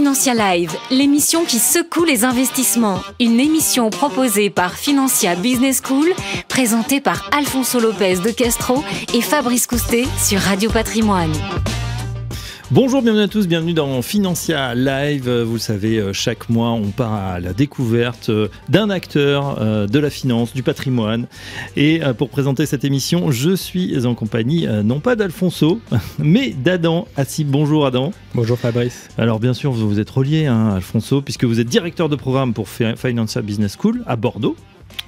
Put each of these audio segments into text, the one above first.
Financia Live, l'émission qui secoue les investissements. Une émission proposée par Financia Business School, présentée par Alfonso Lopez de Castro et Fabrice Coustet sur Radio Patrimoine. Bonjour, bienvenue à tous, bienvenue dans Financia Live. Vous le savez, chaque mois, on part à la découverte d'un acteur de la finance, du patrimoine. Et pour présenter cette émission, je suis en compagnie, non pas d'Alfonso, mais d'Adam Hassib. Bonjour Adam. Bonjour Fabrice. Alors bien sûr, vous êtes relié, Alfonso, puisque vous êtes directeur de programme pour Financia Business School à Bordeaux.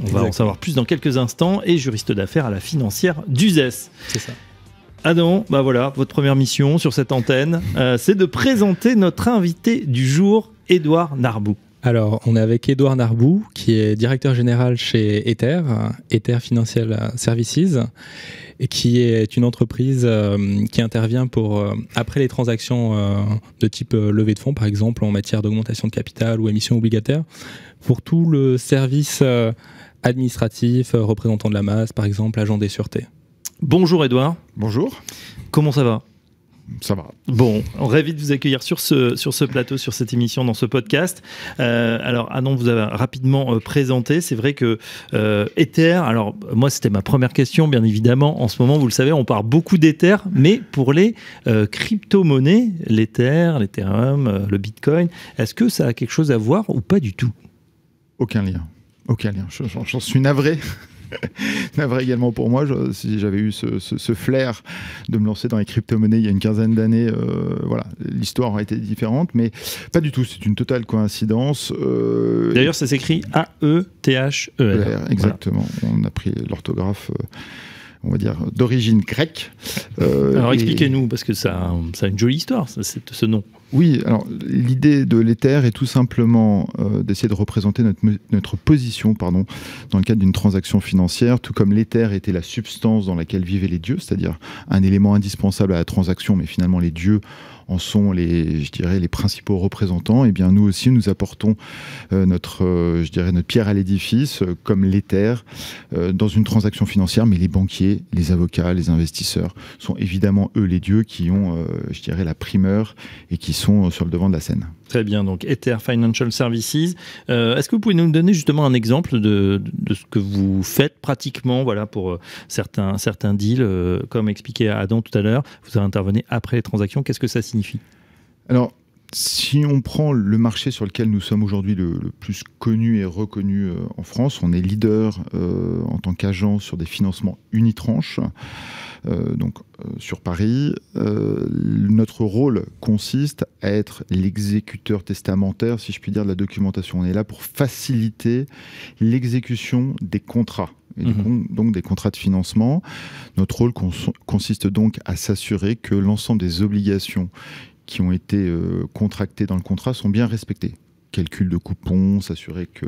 On va en savoir plus dans quelques instants. Et juriste d'affaires à la financière d'Uzès. C'est ça. Adam, bah voilà, votre première mission sur cette antenne, c'est de présenter notre invité du jour, Édouard Narbou. Alors, on est avec Édouard Narbou, qui est directeur général chez Ether Financial Services, et qui est une entreprise qui intervient après les transactions de type levée de fonds, par exemple, en matière d'augmentation de capital ou émission obligataire, pour tout le service administratif, représentant de la masse, par exemple, agent des sûretés. Bonjour Édouard. Bonjour. Comment ça va ? Ça va. Bon, on ravi de vous accueillir sur ce plateau, sur cette émission, dans ce podcast. Alors, Adam vous avez rapidement présenté. C'est vrai que Ether, alors moi c'était ma première question, bien évidemment. En ce moment, vous le savez, on parle beaucoup d'Ether, mais pour les crypto-monnaies, l'Ether, l'Ethereum, le Bitcoin, est-ce que ça a quelque chose à voir ou pas du tout ? Aucun lien. Aucun lien. J'en suis navré. Navré également pour moi, si j'avais eu ce flair de me lancer dans les crypto-monnaies il y a une quinzaine d'années, voilà, l'histoire aurait été différente, mais pas du tout, c'est une totale coïncidence. D'ailleurs, ça s'écrit A-E-T-H-E-R. Exactement, voilà. On a pris l'orthographe, on va dire, d'origine grecque. Alors expliquez-nous, parce que ça a une jolie histoire, ce nom. Oui, alors l'idée de l'Ether est tout simplement d'essayer de représenter notre position dans le cadre d'une transaction financière, tout comme l'Ether était la substance dans laquelle vivaient les dieux, c'est-à-dire un élément indispensable à la transaction, mais finalement les dieux en sont les principaux représentants. Et bien nous aussi, nous apportons notre pierre à l'édifice, comme l'Ether, dans une transaction financière, mais les banquiers, les avocats, les investisseurs sont évidemment eux les dieux qui ont, la primeur et qui sont sur le devant de la scène. Très bien, donc Ether Financial Services. Est-ce que vous pouvez nous donner justement un exemple de ce que vous faites pratiquement, voilà, pour certains deals, comme expliqué à Adam tout à l'heure, vous intervenez après les transactions, qu'est-ce que ça signifie ? Alors, si on prend le marché sur lequel nous sommes aujourd'hui le plus connu et reconnu en France, on est leader en tant qu'agent sur des financements unitranches, sur Paris. Notre rôle consiste à être l'exécuteur testamentaire, si je puis dire, de la documentation. On est là pour faciliter l'exécution des contrats. Et donc des contrats de financement. Notre rôle consiste donc à s'assurer que l'ensemble des obligations qui ont été contractés dans le contrat sont bien respectés. Calcul de coupons, s'assurer que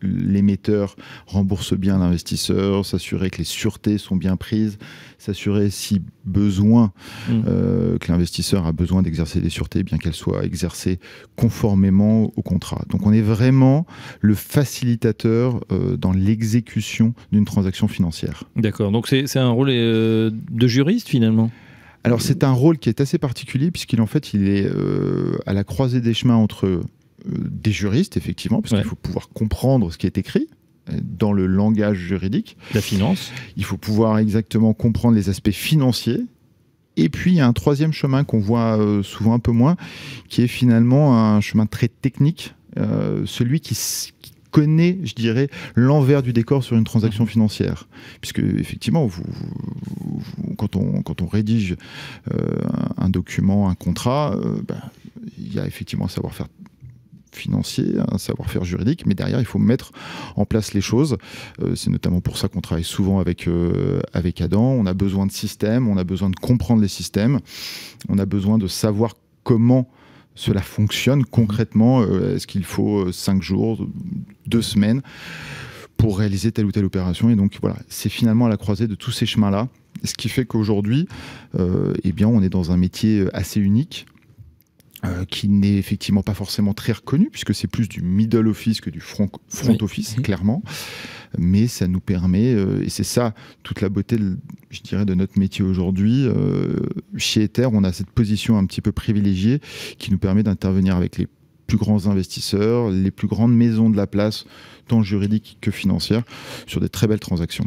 l'émetteur rembourse bien l'investisseur, s'assurer que les sûretés sont bien prises, s'assurer si besoin que l'investisseur a besoin d'exercer des sûretés, bien qu'elles soient exercées conformément au contrat. Donc on est vraiment le facilitateur dans l'exécution d'une transaction financière. D'accord, donc c'est un rôle de juriste finalement ? Alors c'est un rôle qui est assez particulier puisqu'il est à la croisée des chemins entre des juristes, effectivement, parce qu'il faut pouvoir comprendre ce qui est écrit dans le langage juridique. La finance. Il faut pouvoir exactement comprendre les aspects financiers. Et puis, il y a un troisième chemin qu'on voit souvent un peu moins, qui est finalement un chemin très technique, celui qui connaît, je dirais, l'envers du décor sur une transaction financière. Puisque, effectivement, quand on rédige un document, un contrat, il y a effectivement un savoir-faire financier, un savoir-faire juridique, mais derrière, il faut mettre en place les choses. C'est notamment pour ça qu'on travaille souvent avec Adam. On a besoin de systèmes, on a besoin de comprendre les systèmes, on a besoin de savoir comment cela fonctionne concrètement. Est-ce qu'il faut 5 jours, 2 semaines pour réaliser telle ou telle opération? Et donc voilà, c'est finalement à la croisée de tous ces chemins-là. Ce qui fait qu'aujourd'hui, on est dans un métier assez unique, qui n'est effectivement pas forcément très reconnu, puisque c'est plus du middle office que du front office, clairement. Mais ça nous permet, et c'est ça toute la beauté, je dirais, de notre métier aujourd'hui. Chez Ether, on a cette position un petit peu privilégiée qui nous permet d'intervenir avec les plus grands investisseurs, les plus grandes maisons de la place, tant juridiques que financières, sur des très belles transactions.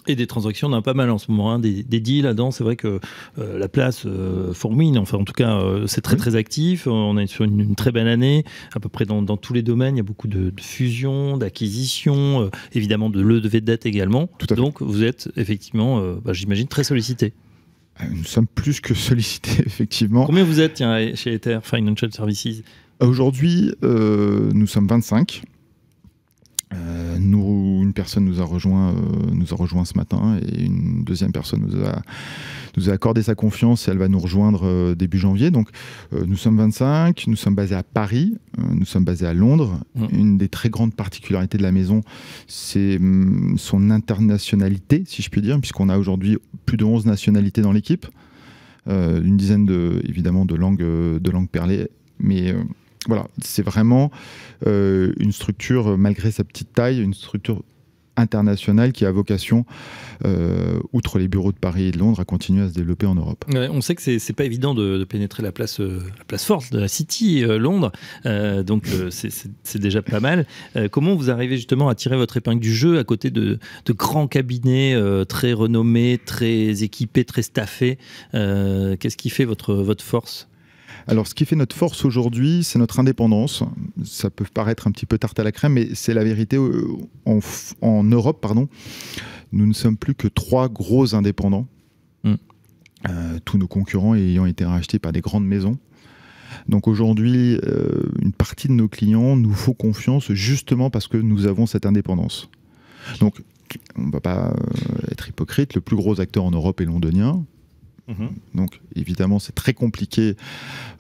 Et des transactions, on en a pas mal en ce moment, hein, des deals là-dedans. C'est vrai que la place fourmille, enfin en tout cas c'est très très actif. On est sur une très belle année, à peu près dans tous les domaines. Il y a beaucoup de fusions, d'acquisitions, évidemment de levée de dette également. Donc vous êtes effectivement, j'imagine, très sollicité. Nous sommes plus que sollicités, effectivement. Combien vous êtes chez Ether Financial Services? Aujourd'hui, nous sommes 25. Une personne nous a rejoint ce matin et une deuxième personne nous a accordé sa confiance et elle va nous rejoindre début janvier. Donc nous sommes 25, nous sommes basés à Paris, nous sommes basés à Londres. Une des très grandes particularités de la maison, c'est son internationalité, si je puis dire, puisqu'on a aujourd'hui plus de 11 nationalités dans l'équipe, une dizaine évidemment de langues perlées, mais voilà, c'est vraiment une structure, malgré sa petite taille, une structure internationale qui a vocation, outre les bureaux de Paris et de Londres, à continuer à se développer en Europe. Ouais, on sait que c'est pas évident de pénétrer la place forte de la City, Londres, donc c'est déjà pas mal. Comment vous arrivez justement à tirer votre épingle du jeu à côté de grands cabinets très renommés, très équipés, très staffés? Qu'est-ce qui fait votre force? Alors, ce qui fait notre force aujourd'hui, c'est notre indépendance. Ça peut paraître un petit peu tarte à la crème, mais c'est la vérité. En Europe, nous ne sommes plus que 3 gros indépendants. Tous nos concurrents ayant été rachetés par des grandes maisons. Donc aujourd'hui, une partie de nos clients nous font confiance justement parce que nous avons cette indépendance. Donc, on ne va pas être hypocrite. Le plus gros acteur en Europe est londonien. Donc évidemment c'est très compliqué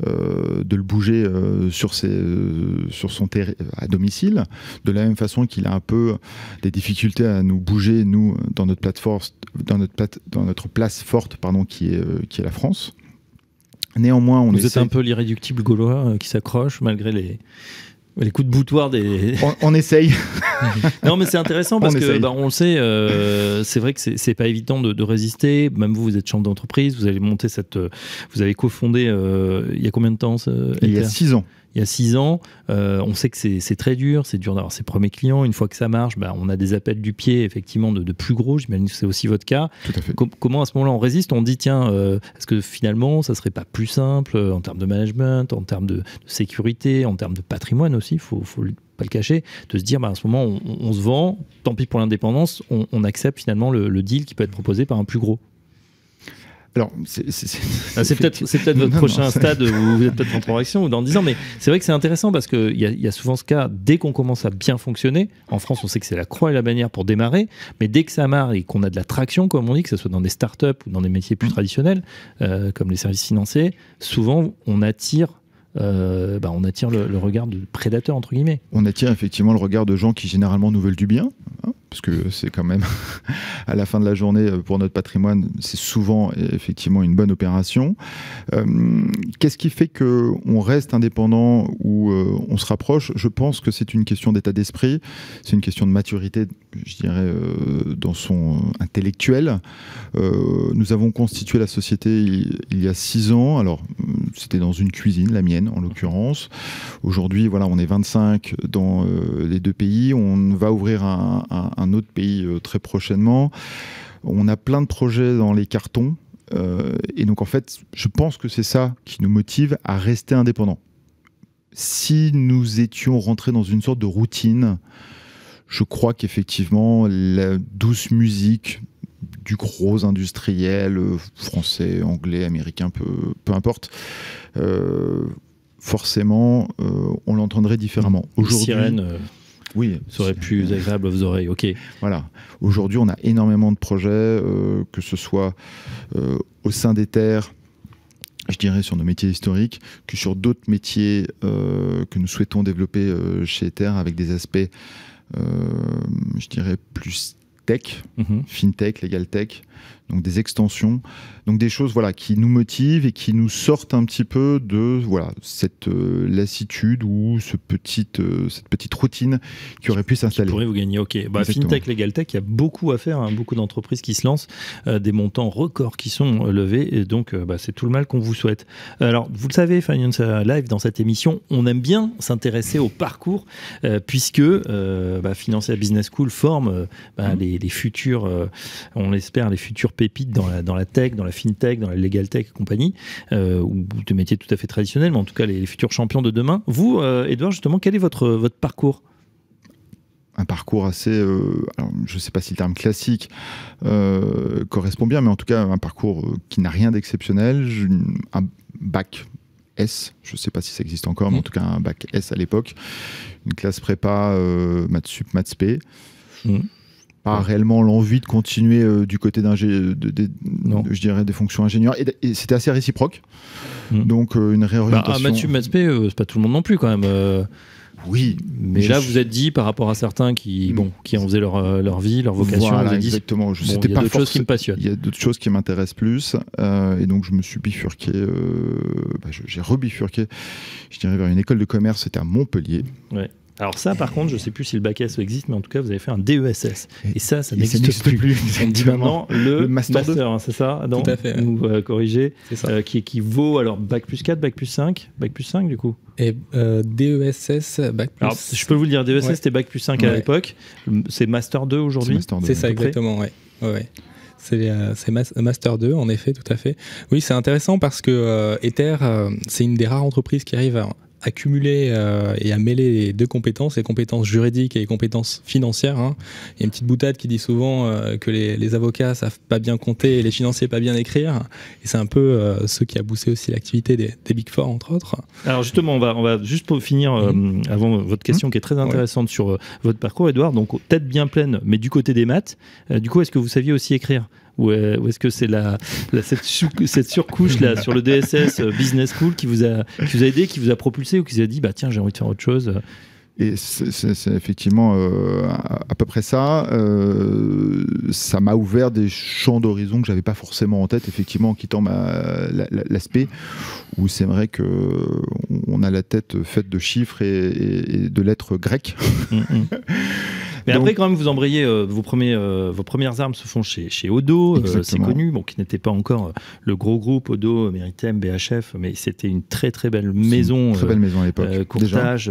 de le bouger sur son terrain à domicile, de la même façon qu'il a un peu des difficultés à nous bouger nous dans notre plateforme, dans notre place forte qui est la France. Néanmoins vous êtes un peu l'irréductible gaulois qui s'accroche malgré les coups de boutoir des... On essaye. Non, mais c'est intéressant parce que on le sait, c'est vrai que c'est pas évident de résister. Même vous êtes chambre d'entreprise, vous avez monté vous avez cofondé il y a combien de temps Il y a 6 ans. Il y a 6 ans, on sait que c'est très dur, c'est dur d'avoir ses premiers clients. Une fois que ça marche, on a des appels du pied effectivement de plus gros. J'imagine que c'est aussi votre cas. Tout à fait. Comment à ce moment-là on résiste? On dit tiens, est-ce que finalement ça serait pas plus simple en termes de management, en termes de sécurité, en termes de patrimoine aussi, faut pas le cacher, de se dire à ce moment on se vend, tant pis pour l'indépendance, on accepte finalement le deal qui peut être proposé par un plus gros. Alors, c'est peut-être votre prochain stade où vous êtes peut-être en transaction ou dans 10 ans, mais c'est vrai que c'est intéressant parce qu'il y a souvent ce cas, dès qu'on commence à bien fonctionner, en France on sait que c'est la croix et la bannière pour démarrer, mais dès que ça marche et qu'on a de la traction, comme on dit, que ce soit dans des startups ou dans des métiers plus traditionnels, comme les services financiers, souvent on attire le regard de prédateurs, entre guillemets. On attire effectivement le regard de gens qui généralement nous veulent du bien, parce que c'est quand même, à la fin de la journée, pour notre patrimoine, c'est souvent effectivement une bonne opération. Qu'est-ce qui fait qu'on reste indépendant ou on se rapproche? Je pense que c'est une question d'état d'esprit, c'est une question de maturité, je dirais, dans son intellectuel. Nous avons constitué la société il y a 6 ans, alors c'était dans une cuisine, la mienne en l'occurrence. Aujourd'hui, voilà, on est 25 dans les 2 pays, on va ouvrir un autre pays très prochainement. On a plein de projets dans les cartons et donc en fait, je pense que c'est ça qui nous motive à rester indépendants. Si nous étions rentrés dans une sorte de routine, je crois qu'effectivement la douce musique du gros industriel français, anglais, américain, peu importe, forcément on l'entendrait différemment. Aujourd'hui, sirène oui, serait plus agréable à vos oreilles. Ok. Voilà. Aujourd'hui, on a énormément de projets, que ce soit au sein d'Ether, je dirais sur nos métiers historiques, que sur d'autres métiers que nous souhaitons développer chez Ether avec des aspects, je dirais, plus tech, fintech, legal tech. donc des extensions, donc des choses qui nous motivent et qui nous sortent un petit peu de cette lassitude ou cette petite routine qui aurait pu s'installer. Qui pourrait vous gagner, ok. FinTech, LegalTech, il y a beaucoup à faire, beaucoup d'entreprises qui se lancent, des montants records qui sont levés, et donc c'est tout le mal qu'on vous souhaite. Alors, vous le savez, Finance Live, dans cette émission, on aime bien s'intéresser au parcours, puisque Financial Business School forme les futurs, on l'espère, les futures pépites dans la tech, dans la FinTech, dans la LegalTech et compagnie, ou des métiers tout à fait traditionnels, mais en tout cas les futurs champions de demain. Vous, Edouard, justement, quel est votre parcours ? Un parcours assez, alors je ne sais pas si le terme classique correspond bien, mais en tout cas un parcours qui n'a rien d'exceptionnel, un bac S, je ne sais pas si ça existe encore, mais en tout cas un bac S à l'époque, une classe prépa maths sup, maths spé. Pas réellement l'envie de continuer du côté je dirais des fonctions ingénieurs, et c'était assez réciproque. Donc une réorientation. Maths sup, maths spé, c'est pas tout le monde non plus quand même. Oui, mais là vous êtes dit par rapport à certains qui en faisaient leur vie, leur vocation. Voilà, vous avez dit, exactement. Il y a d'autres choses qui me passionnent. Il y a d'autres choses qui m'intéressent plus, et donc je me suis bifurqué. J'ai rebifurqué, je dirais, vers une école de commerce. C'était à Montpellier. Ouais. Alors ça, par contre, je ne sais plus si le bac S existe, mais en tout cas, vous avez fait un DESS. Et ça n'existe plus. On dit maintenant le Master 2, c'est ça, Tout à fait. Vous corrigez. C'est ça. Qui vaut alors bac plus 4, bac plus 5, bac plus 5 du coup. Et DESS, bac plus... Alors, je peux vous le dire, DESS, c'était bac plus 5 à l'époque. C'est Master 2 aujourd'hui. C'est ça, exactement, ouais. C'est Master 2, en effet, tout à fait. Oui, c'est intéressant parce que Ether, c'est une des rares entreprises qui arrive à cumuler et à mêler les deux compétences, les compétences juridiques et les compétences financières. Il y a une petite boutade qui dit souvent que les avocats savent pas bien compter et les financiers pas bien écrire. Et c'est un peu ce qui a boosté aussi l'activité des Big Four, entre autres. Alors justement, on va juste pour finir, avant votre question qui est très intéressante sur votre parcours, Edouard, donc tête bien pleine, mais du côté des maths, du coup, est-ce que vous saviez aussi écrire ? Ou est-ce que c'est cette surcouche là sur le DSS Business School qui vous a aidé, qui vous a propulsé, ou qui vous a dit tiens, j'ai envie de faire autre chose? Et c'est effectivement à peu près ça. Ça m'a ouvert des champs d'horizon que j'avais pas forcément en tête, effectivement, en quittant l'aspect où c'est vrai qu'on a la tête faite de chiffres et de lettres grecques. Mais après, quand même, vous embrayez, vos premières armes se font chez Odo, c'est connu, qui n'était pas encore le gros groupe Odo, Meritem, BHF, mais c'était une très très belle maison. Très belle maison à l'époque. Courtage,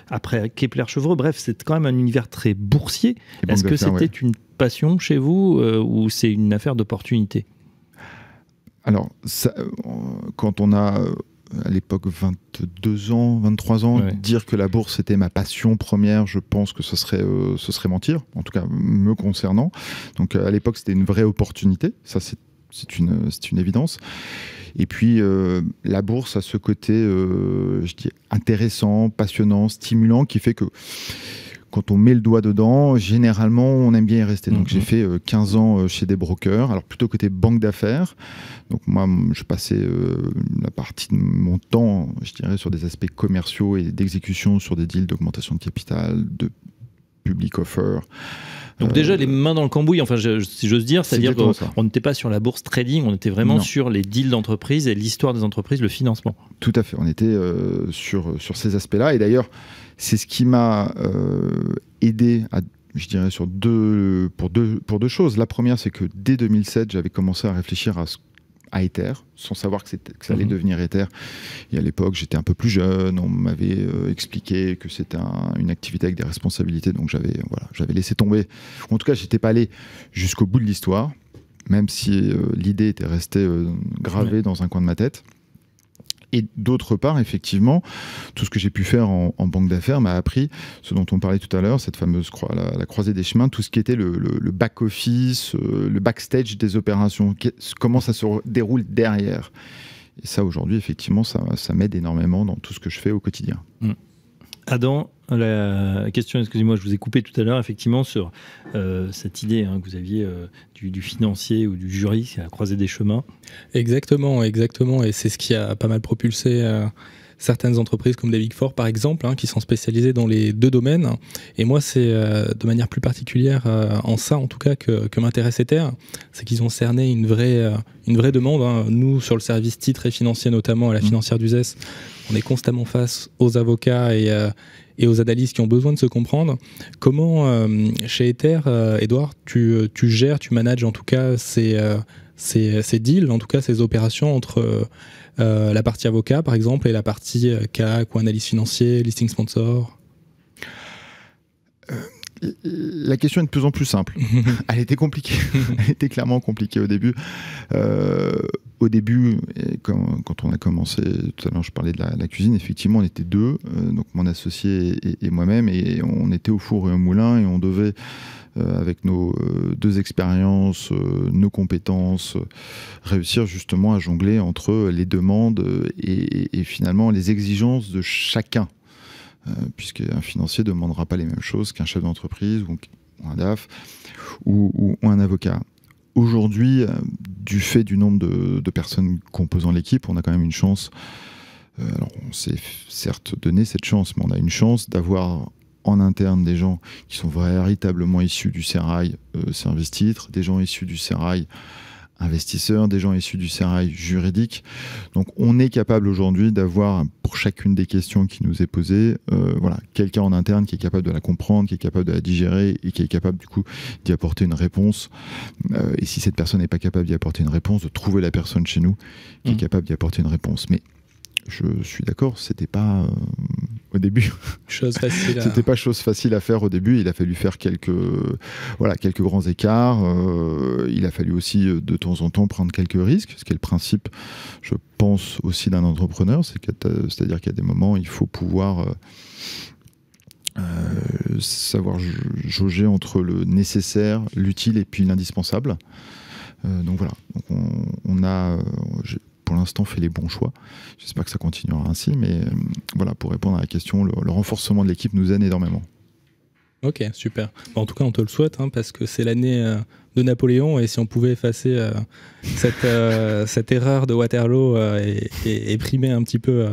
après Kepler-Chevreux, bref, c'est quand même un univers très boursier. Est-ce que c'était une passion chez vous ou c'est une affaire d'opportunité? Alors, quand on a à l'époque 22 ans, 23 ans, dire que la bourse était ma passion première, je pense que ce serait mentir, en tout cas me concernant. Donc à l'époque c'était une vraie opportunité, ça c'est une évidence. Et puis la bourse a ce côté, je dis, intéressant, passionnant, stimulant, qui fait que quand on met le doigt dedans, généralement, on aime bien y rester. Donc, j'ai fait 15 ans chez des brokers, alors plutôt côté banque d'affaires. Donc, moi, je passais la partie de mon temps, je dirais, sur des aspects commerciaux et d'exécution sur des deals d'augmentation de capital, de public offer. Donc déjà les mains dans le cambouis, enfin si j'ose dire, c'est-à-dire qu'on n'était pas sur la bourse trading, on était vraiment sur les deals d'entreprise et l'histoire des entreprises, le financement. Tout à fait, on était sur ces aspects-là. Et d'ailleurs, c'est ce qui m'a aidé je dirais pour deux choses. La première, c'est que dès 2007, j'avais commencé à réfléchir à Ether, sans savoir que ça allait devenir Ether. Et à l'époque, j'étais un peu plus jeune, on m'avait expliqué que c'était une activité avec des responsabilités, donc j'avais laissé tomber. En tout cas, j'étais pas allé jusqu'au bout de l'histoire, même si l'idée était restée gravée dans un coin de ma tête. Et d'autre part, effectivement, tout ce que j'ai pu faire en banque d'affaires m'a appris ce dont on parlait tout à l'heure, cette fameuse la croisée des chemins, tout ce qui était le back-office, le backstage des opérations, comment ça se déroule derrière. Et ça, aujourd'hui, effectivement, ça m'aide énormément dans tout ce que je fais au quotidien. Adam, la question, excusez-moi, je vous ai coupé tout à l'heure, effectivement, sur cette idée que vous aviez du financier ou du jury à croiser des chemins. Exactement, et c'est ce qui a pas mal propulsé certaines entreprises comme des Big Four par exemple, qui sont spécialisées dans les 2 domaines. Et moi, c'est de manière plus particulière en ça, en tout cas, que m'intéresse Ether. C'est qu'ils ont cerné une vraie demande. Nous, sur le service titres et financiers, notamment à la financière d'Uzès, on est constamment face aux avocats et aux analystes qui ont besoin de se comprendre. Comment, chez Ether, Edouard, tu gères, tu manages en tout cas ces deals, en tout cas ces opérations entre la partie avocat, par exemple, et la partie CAC ou analyse financier, listing sponsor? La question est de plus en plus simple. Elle était compliquée. Elle était clairement compliquée au début. Au début, quand on a commencé, tout à l'heure je parlais de la cuisine, effectivement on était 2, donc mon associé et moi-même, et on était au four et au moulin, et on devait, avec nos 2 expériences, nos compétences, réussir justement à jongler entre les demandes et finalement les exigences de chacun. Puisqu'un financier ne demandera pas les mêmes choses qu'un chef d'entreprise ou un DAF ou un avocat. Aujourd'hui, du fait du nombre de personnes composant l'équipe, on a quand même une chance, alors on s'est certes donné cette chance, mais on a une chance d'avoir en interne des gens qui sont véritablement issus du sérail service titre, des gens issus du sérail investisseurs, des gens issus du sérail juridique. Donc on est capable aujourd'hui d'avoir, pour chacune des questions qui nous est posée, quelqu'un en interne qui est capable de la comprendre, qui est capable de la digérer et qui est capable du coup d'y apporter une réponse. Et si cette personne n'est pas capable d'y apporter une réponse, de trouver la personne chez nous qui est capable d'y apporter une réponse. Mais je suis d'accord, c'était pas au début. C'était pas chose facile à faire au début. Il a fallu faire quelques grands écarts. Il a fallu aussi de temps en temps prendre quelques risques, ce qui est le principe, je pense, aussi d'un entrepreneur. C'est-à-dire qu'il y a des moments, il faut pouvoir savoir jauger entre le nécessaire, l'utile et puis l'indispensable. Donc voilà. Donc on a pour l'instant fait les bons choix. J'espère que ça continuera ainsi, mais voilà, pour répondre à la question, le renforcement de l'équipe nous aide énormément. Ok, super. En tout cas, on te le souhaite, parce que c'est l'année de Napoléon, et si on pouvait effacer cette erreur de Waterloo et primer un petit peu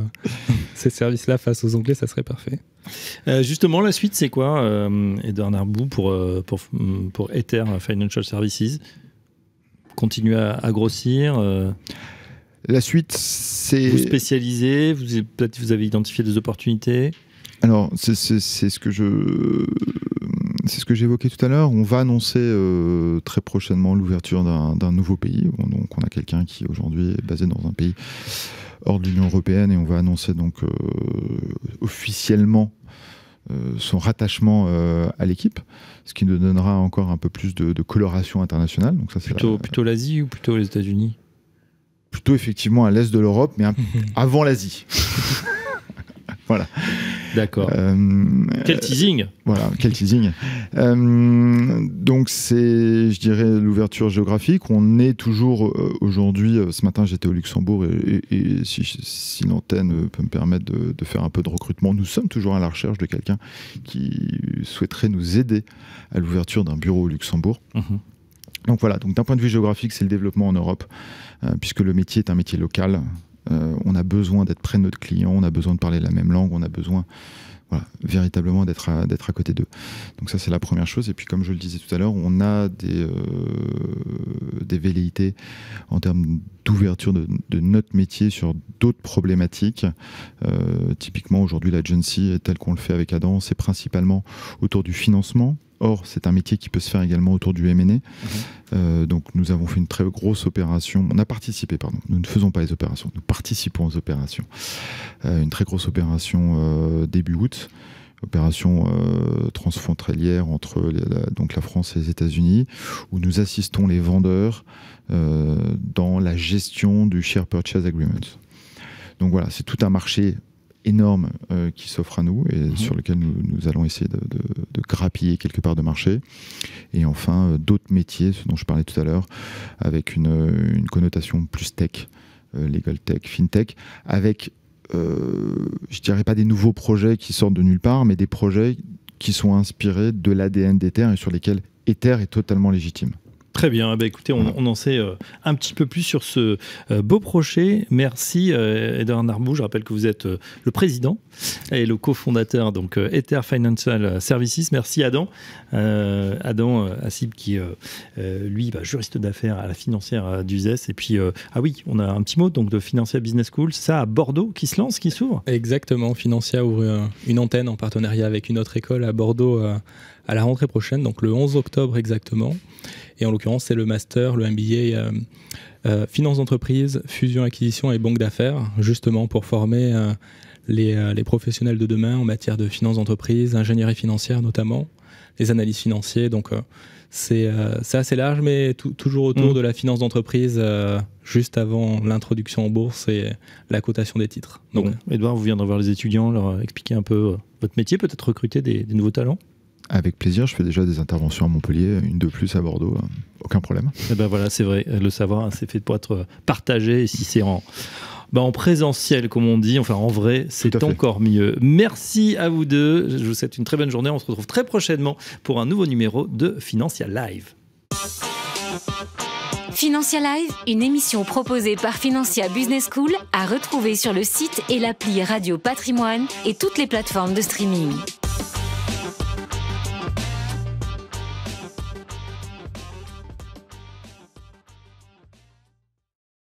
ces services-là face aux Anglais, ça serait parfait. Justement, la suite, c'est quoi, Edouard Narbou, pour Ether Financial Services? Continuer à grossir La suite, c'est... Vous spécialisez, peut-être vous avez identifié des opportunités? Alors, c'est ce que j'évoquais tout à l'heure. On va annoncer très prochainement l'ouverture d'un nouveau pays. Donc, on a quelqu'un qui aujourd'hui est basé dans un pays hors de l'Union européenne, et on va annoncer donc officiellement son rattachement à l'équipe, ce qui nous donnera encore un peu plus de coloration internationale. Donc ça, c'est plutôt l'Asie ou plutôt les États-Unis? Plutôt effectivement à l'est de l'Europe, mais avant l'Asie. Voilà. D'accord. Quel teasing. Voilà, quel teasing. Donc c'est, je dirais, l'ouverture géographique. On est toujours aujourd'hui, ce matin j'étais au Luxembourg, et si l'antenne peut me permettre de faire un peu de recrutement, nous sommes toujours à la recherche de quelqu'un qui souhaiterait nous aider à l'ouverture d'un bureau au Luxembourg. Donc voilà, donc d'un point de vue géographique, c'est le développement en Europe, puisque le métier est un métier local. On a besoin d'être près de notre client, on a besoin de parler la même langue, on a besoin véritablement d'être à côté d'eux. Donc ça, c'est la première chose. Et puis, comme je le disais tout à l'heure, on a des velléités en termes d'ouverture de notre métier sur d'autres problématiques. Typiquement, aujourd'hui, l'agency, tel qu'on le fait avec Adam, c'est principalement autour du financement. Or, c'est un métier qui peut se faire également autour du M&A. Donc, nous avons fait une très grosse opération. On a participé, pardon. Nous ne faisons pas les opérations. Nous participons aux opérations. Une très grosse opération début août. Opération transfrontalière entre donc la France et les États-Unis, où nous assistons les vendeurs dans la gestion du Share Purchase Agreement. Donc voilà, c'est tout un marché énorme qui s'offre à nous et sur lequel nous allons essayer de grappiller quelque part de marché. Et enfin, d'autres métiers, ce dont je parlais tout à l'heure, avec une connotation plus tech, legal tech, fintech, avec, je dirais pas des nouveaux projets qui sortent de nulle part, mais des projets qui sont inspirés de l'ADN d'Ether et sur lesquels Ether est totalement légitime. Très bien, écoutez, on en sait un petit peu plus sur ce beau projet. Merci Edouard Narbou, je rappelle que vous êtes le président et le cofondateur donc Ether Financial Services. Merci Adam Hassib qui lui juriste d'affaires à la financière d'Uzès. Et puis oui, on a un petit mot donc de Financia Business School, c'est ça à Bordeaux qui se lance, qui s'ouvre. Exactement, Financia ouvre une antenne en partenariat avec une autre école à Bordeaux à la rentrée prochaine, donc le 11 octobre exactement. Et en l'occurrence, c'est le master, le MBA Finance d'entreprise, Fusion, Acquisition et Banque d'affaires, justement pour former les professionnels de demain en matière de finance d'entreprise, ingénierie financière notamment, les analystes financiers. Donc c'est assez large, mais toujours autour de la finance d'entreprise, juste avant l'introduction en bourse et la cotation des titres. Donc, Edouard, vous viendrez voir les étudiants, leur expliquer un peu votre métier, peut-être recruter des nouveaux talents. Avec plaisir, je fais déjà des interventions à Montpellier, une de plus à Bordeaux, aucun problème. Et voilà, c'est vrai, le savoir, c'est fait pour être partagé, et si c'est en présentiel, comme on dit, en vrai, c'est encore mieux. Merci à vous deux, je vous souhaite une très bonne journée, on se retrouve très prochainement pour un nouveau numéro de Financia Live. Financia Live, une émission proposée par Financia Business School, à retrouver sur le site et l'appli Radio Patrimoine et toutes les plateformes de streaming.